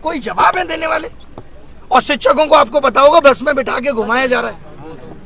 कोई जवाब है देने वाले? और शिक्षकों को आपको पता होगा बस में बिठा के घुमाया जा रहा है,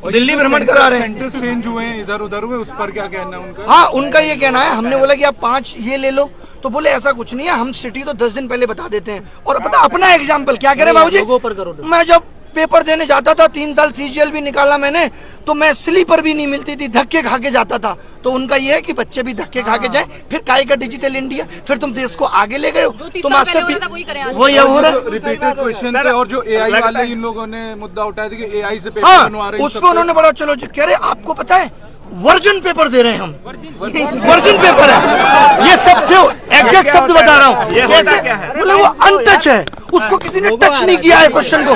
दिल्ली भ्रमण करा रहे हैं। सेंटर चेंज हुए हैं इधर उधर हुए, उस पर क्या कहना है उनका? हाँ, उनका ये कहना है, हमने बोला कि आप 5 ये ले लो, तो बोले ऐसा कुछ नहीं है, हम सिटी तो 10 दिन पहले बता देते हैं। और पता अपना एग्जाम्पल क्या कह रहे बाबूजी, मैं जब पेपर देने जाता था 3 साल सीजीएल भी निकाला मैंने, तो मैं स्लीपर भी नहीं मिलती थी, धक्के खा के जाता था। तो उनका ये है कि बच्चे भी धक्के खा के जाएं, फिर काय का डिजिटल इंडिया, फिर तुम देश को आगे ले गए हो, तुम आज से वही हो रहा है। रिपीटेड क्वेश्चन थे और जो एआई वाले इन लोगों ने मुद्दा उठाया था कि एआई से पेपर हाँ, बनवा रहे हैं, उसमें उन्होंने बड़ा चलो जी कह रहे आपको पता है वर्जन पेपर दे रहे हैं हम, वर्जन पेपर है ये सब थे, एग्जैक्ट शब्द बता रहा हूँ। कैसे बोले वो अनटच है, उसको किसी ने टच नहीं किया है, क्वेश्चन को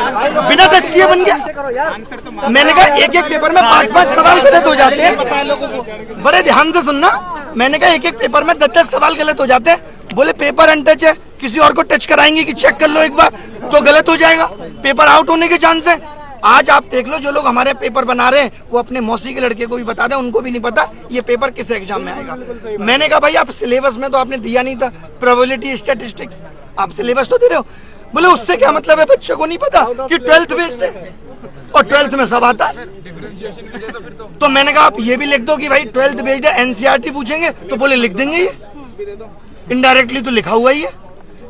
बिना टच किए बन गया। मैंने कहा एक पेपर में 5-5 सवाल गलत हो जाते हैं, बड़े ध्यान से सुनना। मैंने कहा एक पेपर में 10-10 सवाल गलत हो जाते हैं। बोले पेपर अनटच है, किसी और को टच कराएंगे कि चेक कर लो एक बार तो गलत हो जाएगा, पेपर आउट होने के चांस है। आज आप देख लो जो लोग हमारे पेपर बना रहे हैं वो अपने मौसी के लड़के को भी बता दें, उनको भी नहीं पता ये पेपर किस एग्जाम में आएगा। मैंने कहा भाई आप सिलेबस में तो आपने दिया नहीं था, प्रोबेबिलिटी स्टैटिस्टिक्स आप सिलेबस तो दे रहे हो। बोले उससे क्या मतलब है, बच्चों को नहीं पता कि 12th बेस्ड है और 12th में सब आता है। तो मैंने कहा आप ये भी लिख दो कि भाई 12th बेस्ड है, एनसीईआरटी पूछेंगे तो बोले लिख देंगे, ये इनडायरेक्टली तो लिखा हुआ ही है।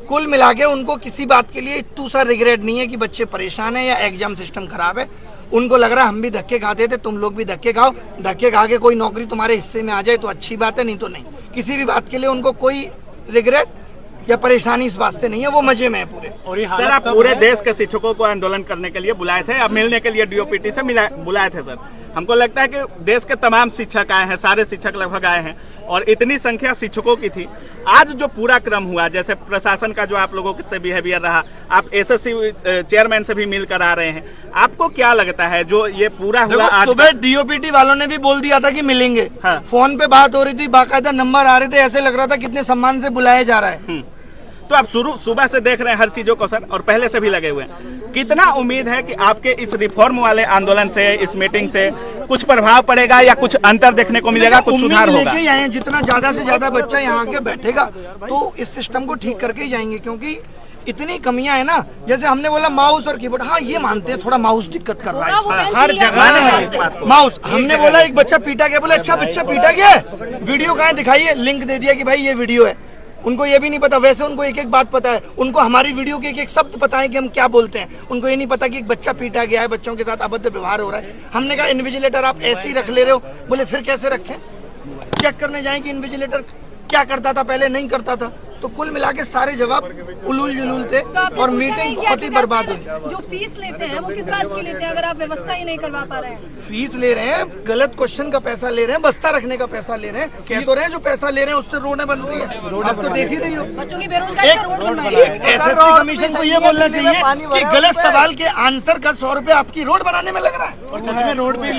कुल मिला के उनको किसी बात के लिए इतना सा रिग्रेट नहीं है कि बच्चे परेशान है या एग्जाम सिस्टम खराब है। उनको लग रहा है हम भी धक्के खाते थे, तुम लोग भी धक्के खाओ, धक्के खा के कोई नौकरी तुम्हारे हिस्से में आ जाए तो अच्छी बात है, नहीं तो नहीं। किसी भी बात के लिए उनको कोई रिग्रेट या परेशानी इस बात से नहीं है, वो मजे में है पूरे। और सर आप पूरे देश के शिक्षकों को आंदोलन करने के लिए बुलाए थे, अब मिलने के लिए डीओपीटी से बुलाए थे सर। हमको लगता है कि देश के तमाम शिक्षक आए हैं, सारे शिक्षक लगभग आए हैं और इतनी संख्या शिक्षकों की थी। आज जो पूरा क्रम हुआ, जैसे प्रशासन का जो आप लोगों से बिहेवियर रहा, आप एसएससी चेयरमैन से भी मिलकर आ रहे हैं, आपको क्या लगता है जो ये पूरा हुआ? आज सुबह डीओपीटी वालों ने भी बोल दिया था कि मिलेंगे। हाँ। फोन पे बात हो रही थी, बाकायदा नंबर आ रहे थे, ऐसे लग रहा था कितने सम्मान से बुलाया जा रहा है। तो आप सुबह से देख रहे हैं हर चीजों को सर, और पहले से भी लगे हुए हैं। कितना उम्मीद है कि आपके इस रिफॉर्म वाले आंदोलन से, इस मीटिंग से कुछ प्रभाव पड़ेगा या कुछ अंतर देखने को मिलेगा, कुछ सुधार होगा? लेके आए, जितना ज्यादा से ज्यादा बच्चा यहाँ के बैठेगा तो इस सिस्टम को ठीक करके ही जाएंगे, क्योंकि इतनी कमियां है ना। जैसे हमने बोला माउस और कीबोर्ड, हाँ ये मानते हैं थोड़ा माउस दिक्कत कर रहा है हर जगह माउस। हमने बोला एक बच्चा पीटा गया, बोले अच्छा बच्चा पीटा गया है, वीडियो कहाँ दिखाइए, लिंक दे दिया कि भाई ये वीडियो है। उनको ये भी नहीं पता, वैसे उनको एक एक बात पता है, उनको हमारी वीडियो के एक एक शब्द पता है कि हम क्या बोलते हैं। उनको ये नहीं पता कि एक बच्चा पीटा गया है, बच्चों के साथ अभद्र व्यवहार हो रहा है। हमने कहा इन्विजिलेटर आप ऐसे ही रख ले रहे हो, बोले फिर कैसे रखें, चेक करने जाएं कि इन्विजिलेटर क्या करता था पहले, नहीं करता था। तो कुल मिला के सारे जवाब उलूल जुलूल थे और मीटिंग बहुत ही बर्बाद हुई। जो फीस लेते हैं वो किस बात की लेते हैं अगर आप व्यवस्था ही नहीं करवा पा रहे हैं? फीस ले रहे हैं, गलत क्वेश्चन का पैसा ले रहे हैं, बस्ता रखने का पैसा ले रहे हैं। कह तो रहे हैं जो पैसा ले रहे हैं उससे रोडें बन रही है, आप तो देख ही रही हो। बच्चों की बेरोजगारी का रोड बनवाइए। एसएससी कमीशन को ये बोलना चाहिए कि गलत सवाल के आंसर का 100 रुपए आपकी रोड बनाने में लग रहा है। और सच में रोड भी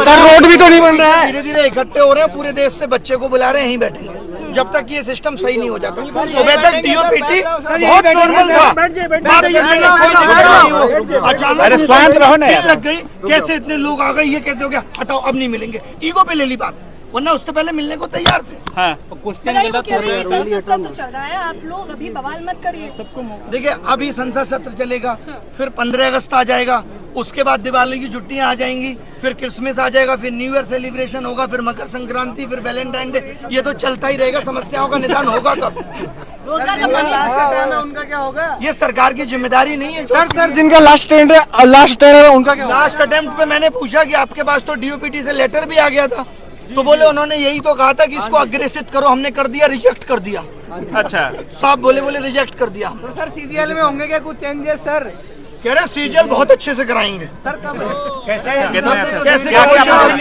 सर रोड भी तो नहीं बन रहा है। धीरे धीरे इकट्ठे हो रहे हैं, पूरे देश से बच्चे को बुला रहे हैं, यहीं बैठेंगे जब तक ये सिस्टम सही नहीं हो जाता। सुबह तक डीओपीटी बहुत नॉर्मल था, बात करने का कोई दिक्कत नहीं हो, अचानक लग गई, कैसे इतने लोग आ गए, ये कैसे हो गया, हटाओ अब नहीं मिलेंगे, ईगो पे ले ली बात, वरना उससे पहले मिलने को तैयार थे। हाँ। सत्र चल रहा है, आप लोग अभी बवाल मत करिए। देखिए अभी संसद सत्र चलेगा, फिर 15 अगस्त आ जाएगा, उसके बाद दिवाली की छुट्टियां आ जाएंगी, फिर क्रिसमस आ जाएगा, फिर न्यू ईयर सेलिब्रेशन होगा, फिर मकर संक्रांति, फिर वैलेंटाइन डे, ये तो चलता ही रहेगा। समस्याओं का निदान होगा कब? रोजगार का पानी उनका क्या होगा? ये सरकार की जिम्मेदारी नहीं है। सर जिनका लास्ट अटेम्प्ट है उनका क्या? लास्ट अटेम्प्ट पे मैंने पूछा कि आपके पास तो डीओपीटी से लेटर भी आ गया था, तो बोले उन्होंने यही तो कहा था कि इसको अग्रेसित करो, हमने कर दिया, रिजेक्ट कर दिया। अच्छा साहब बोले रिजेक्ट कर दिया। तो सर सीजीएल में होंगे क्या कुछ चेंजेस सर? कह रहे सीजीएल बहुत अच्छे से कराएंगे। सर कब? कैसे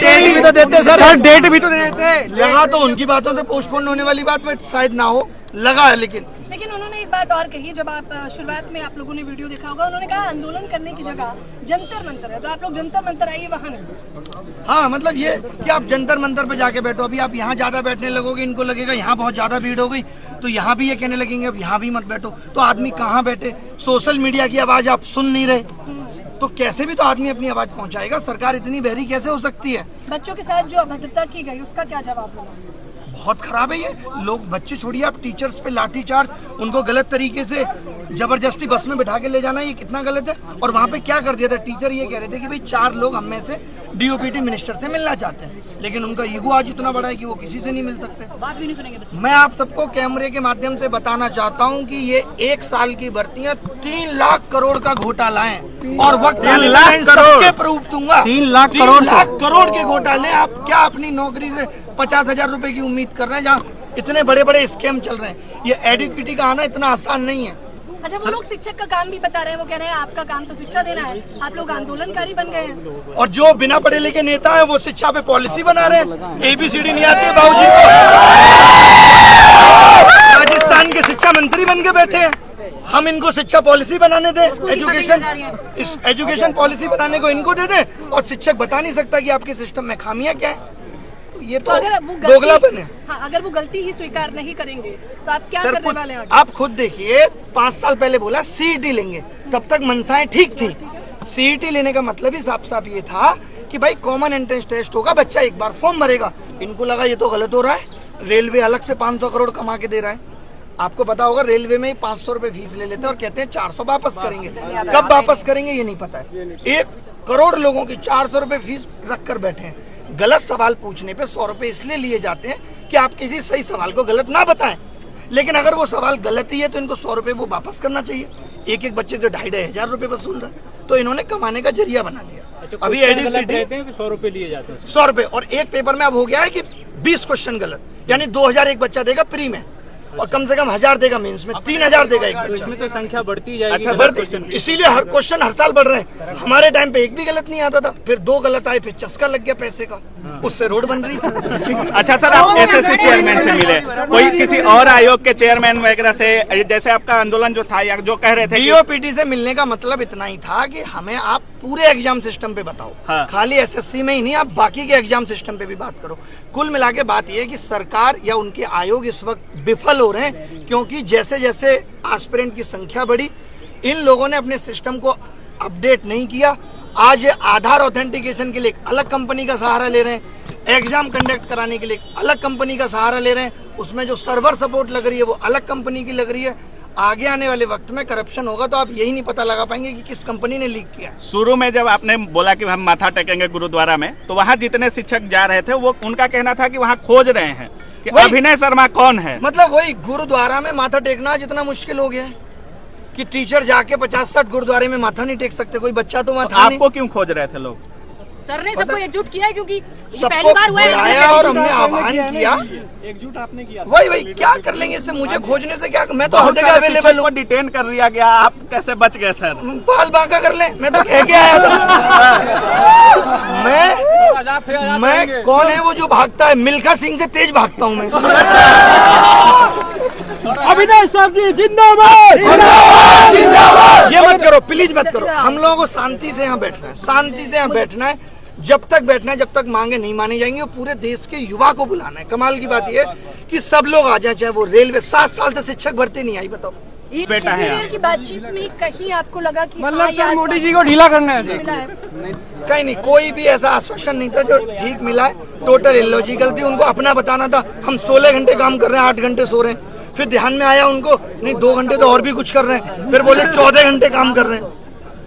डेट भी तो देते सर, डेट भी तो देते। लगा तो उनकी बातों से पोस्टपोन होने वाली बात में शायद ना हो, लगा है। लेकिन उन्होंने एक बात और कही, जब आप शुरुआत में आप लोगों ने वीडियो देखा होगा, उन्होंने कहा आंदोलन करने की जगह जंतर मंतर है, तो आप लोग जंतर मंतर आइए वहाँ नहीं। हाँ मतलब ये कि आप जंतर मंतर पे जाके बैठो, अभी आप यहाँ ज्यादा बैठने लगोगे, इनको लगेगा यहाँ बहुत ज्यादा भीड़ हो गई, तो यहाँ भी ये कहने लगेंगे अब यहाँ भी मत बैठो। तो आदमी कहाँ बैठे? सोशल मीडिया की आवाज आप सुन नहीं रहे, तो कैसे भी तो आदमी अपनी आवाज पहुँचाएगा। सरकार इतनी बहरी कैसे हो सकती है? बच्चों के साथ जो अभद्रता की गई उसका क्या जवाब होगा? बहुत खराब है ये। लोग बच्चे छोड़िए, आप टीचर्स पे लाठी चार्ज, उनको गलत तरीके से जबरदस्ती बस में बिठा के ले जाना, ये कितना गलत है। और वहाँ पे क्या कर दिया था, टीचर ये कह रहे थे कि भाई 4 लोग हम में से डीओपीटी मिनिस्टर से मिलना चाहते हैं, लेकिन उनका ईगो आज इतना बड़ा है कि वो किसी से नहीं मिल सकते। बात भी नहीं सुनेंगे बच्चे। मैं आप सबको कैमरे के माध्यम से बताना चाहता हूं कि ये 1 साल की भर्तियां 3 लाख करोड़ का घोटाला है, और वक्त आने पर मैं इन सबके प्रूफ दूंगा। 3 लाख 3 लाख करोड़ के घोटाले। आप क्या अपनी नौकरी से 50,000 रुपए की उम्मीद कर रहे हैं, जहाँ इतने बड़े बड़े स्कैम चल रहे हैं। ये एडुकेटी का आना इतना आसान नहीं है। अच्छा, वो लोग शिक्षक का काम भी बता रहे हैं, वो कह रहे हैं आपका काम तो शिक्षा देना है, आप लोग आंदोलनकारी बन गए हैं। और जो बिना पढ़े लिखे नेता है वो शिक्षा पे पॉलिसी बना रहे हैं। ABCD नहीं आती है बाबूजी को, राजस्थान के शिक्षा मंत्री बन के बैठे हैं। हम इनको शिक्षा पॉलिसी बनाने दें, एजुकेशन पॉलिसी बनाने को इनको दे दें, और शिक्षक बता नहीं सकता कि आपके सिस्टम में खामियां क्या है। ये तो दोगलापन है। हाँ, अगर वो गलती ही स्वीकार नहीं करेंगे तो आप क्या करने वाले हैं? आप खुद देखिए, 5 साल पहले बोला CET लेंगे, तब तक मनसाएं ठीक थी। CET लेने का मतलब ही साफ साफ ये था कि भाई कॉमन एंट्रेंस टेस्ट होगा, बच्चा एक बार फॉर्म भरेगा। इनको लगा ये तो गलत हो रहा है, रेलवे अलग से 500 करोड़ कमा के दे रहा है। आपको पता होगा, रेलवे में ही 500 रुपए फीस ले लेते हैं और कहते हैं 400 वापस करेंगे। कब वापस करेंगे ये नहीं पता है। 1 करोड़ लोगों की 400 रुपए फीस रख कर बैठे हैं। गलत सवाल पूछने पे 100 रुपए इसलिए लिए जाते हैं कि आप किसी सही सवाल को गलत ना बताएं, लेकिन अगर वो सवाल गलत ही है तो इनको 100 रुपए वो वापस करना चाहिए। एक बच्चे से 2,500 रुपए वसूल रहे हैं, तो इन्होंने कमाने का जरिया बना लिया। अभी 100 रुपए लिए जाते हैं, 100 रुपए, और एक पेपर में अब हो गया है कि 20 क्वेश्चन गलत, यानी 2,000 एक बच्चा देगा प्री में, और कम से कम 1,000 देगा मेंस में, 3,000 देगा एक बच्चा। इसमें तो संख्या बढ़ती जाएगी। अच्छा, इसीलिए हर क्वेश्चन हर साल बढ़ रहे हैं। हमारे टाइम पे एक भी गलत नहीं आता था, फिर 2 गलत आए, फिर चस्का लग गया पैसे का, उससे रोड बन रही है। अच्छा सर, आप SSC चेयरमैन से मिले, कोई किसी और आयोग के चेयरमैन वगैरह से, जैसे आपका आंदोलन जो था या जो कह रहे थे डीओपीटी से मिलने का मतलब इतना ही था कि हमें आप पूरे एग्जाम सिस्टम पे बताओ। हाँ। खाली SSC में ही नहीं, आप बाकी के एग्जाम सिस्टम पे भी बात करो। कुल मिला के बात यह है कि सरकार या उनके आयोग इस वक्त विफल हो रहे हैं, क्योंकि जैसे जैसे एस्पिरेंट की संख्या बढ़ी, इन लोगों ने अपने सिस्टम को अपडेट नहीं किया। आज ये आधार ऑथेंटिकेशन के लिए एक अलग कंपनी का सहारा ले रहे हैं, एग्जाम कंडक्ट कराने के लिए एक अलग कंपनी का सहारा ले रहे हैं, उसमें जो सर्वर सपोर्ट लग रही है वो अलग कंपनी की लग रही है। आगे आने वाले वक्त में करप्शन होगा तो आप यही नहीं पता लगा पाएंगे कि किस कंपनी ने लीक किया। शुरू में जब आपने बोला कि हम माथा टेकेंगे गुरुद्वारा में, तो वहाँ जितने शिक्षक जा रहे थे वो उनका कहना था कि वहाँ खोज रहे हैं कि अभिनय शर्मा कौन है। मतलब वही गुरुद्वारा में माथा टेकना जितना मुश्किल हो गया है कि टीचर जाके 50-60 गुरुद्वारे में माथा नहीं टेक सकते, कोई बच्चा तो वहाँ था नहीं। आपको क्यों खोज रहे थे लोग? सर ने सबको एकजुट किया है, क्योंकि ये सबको पहली बार हुआ बुलाया और हमने आह्वान किया। एकजुट आपने किया। वही क्या कर लेंगे इससे, मुझे खोजने से क्या, मैं तो हर जगह अवेलेबल हूँ। डिटेन कर लिया गया, आप कैसे बच गए सर? बाल बांका कर ले, मैं तो कह के आया था। मैं कौन है वो जो भागता है? मिल्खा सिंह से तेज भागता हूँ मैं। अभिनय सर जी जिंदाबाद, ये मत करो प्लीज, मत करो। हम लोगों को शांति से यहाँ बैठना है, शांति से यहाँ बैठना है, जब तक बैठना है, जब तक मांगे नहीं मानी जाएंगी। और पूरे देश के युवा को बुलाना है। कमाल की बात यह है कि सब लोग आ जाए, चाहे वो रेलवे। 7 साल से शिक्षक भर्ती नहीं आई, बताओ। बेटा है देर की बातचीत में कहीं आपको लगा कि मतलब सर मोदी जी को ढीला करना है। कहीं नहीं, कोई भी ऐसा आश्वासन नहीं था जो ठीक मिला है। टोटल इलॉजिकल थी, उनको अपना बताना था हम 16 घंटे काम कर रहे हैं, 8 घंटे सो रहे हैं। फिर ध्यान में आया उनको, नहीं 2 घंटे तो और भी कुछ कर रहे हैं, फिर बोले 14 घंटे काम कर रहे हैं।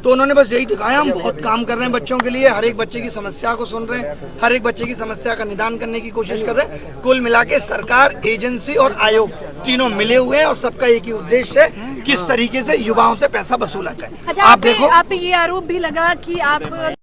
तो उन्होंने बस यही दिखाया, हम बहुत काम कर रहे हैं बच्चों के लिए, हर एक बच्चे की समस्या को सुन रहे हैं, हर एक बच्चे की समस्या का निदान करने की कोशिश कर रहे हैं। कुल मिला के सरकार, एजेंसी और आयोग तीनों मिले हुए हैं और सबका एक ही उद्देश्य है, किस तरीके से युवाओं से पैसा वसूला जाए। अच्छा, आप देखो, आप पे ये आरोप भी लगा कि आप